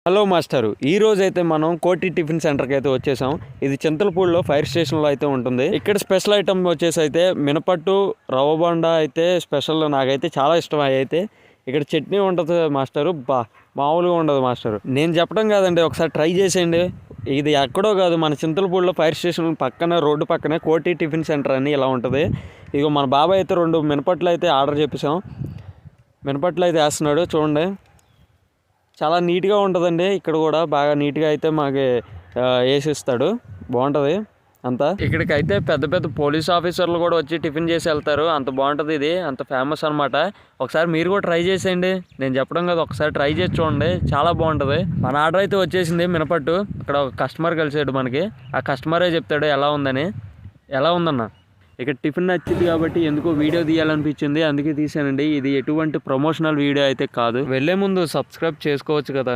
Hello master, ఈ రోజు అయితే మనం కోటి టిఫిన్ సెంటర్కి అయితే వచ్చేసాం. ఇది చింతలపూడిలో ఫైర్ స్టేషన్లో అయితే ఉంటుంది. ఇక్కడ స్పెషల్ ఐటమ్ వచ్చేసి అయితే మినపట్టు రవ్వ బొండా అయితే స్పెషల్. నాకైతే చాలా ఇష్టం. అయితే ఇక్కడ చట్నీ ఉంటుంది మాస్టరు, మామూలుగా ఉండదు మాస్టరు. నేను చెప్పడం కాదండి, ఒకసారి ట్రై చేసేయండి. ఇది ఎక్కడో కాదు, మన చింతలపూడిలో ఫైర్ స్టేషన్ పక్కన రోడ్డు పక్కనే కోటి టిఫిన్ సెంటర్ అని ఇలా ఉంటుంది. ఇగో మన బాబాయ్ అయితే 2 మినపట్లు అయితే ఆర్డర్ చేపిస్తాం. మినపట్లు అయితే వేస్తున్నాడు చూడండి. చాలా నీట్గా ఉంటుందండి. ఇక్కడ కూడా బాగా నీట్గా అయితే మాకు వేసిస్తాడు. బాగుంటుంది అంతా. ఇక్కడికి అయితే పెద్ద పెద్ద పోలీస్ ఆఫీసర్లు కూడా వచ్చి టిఫిన్ చేసి వెళ్తారు. అంత బాగుంటుంది, ఇది అంత ఫేమస్ అనమాట. ఒకసారి మీరు కూడా ట్రై చేసేయండి. నేను చెప్పడం కాదు, ఒకసారి ట్రై చేసి చూడండి, చాలా బాగుంటుంది. మన ఆర్డర్ అయితే వచ్చేసింది మినపట్టు. ఇక్కడ ఒక కస్టమర్ కలిసాడు మనకి. ఆ కస్టమరే చెప్తాడు ఎలా ఉందని. ఎలా ఉందన్న? ఇక్కడ టిఫిన్ నచ్చింది కాబట్టి ఎందుకో వీడియో తీయాలనిపించింది, అందుకే తీసానండి. ఇది ఎటువంటి ప్రమోషనల్ వీడియో అయితే కాదు. వెళ్ళే ముందు సబ్స్క్రైబ్ చేసుకోవచ్చు కదా.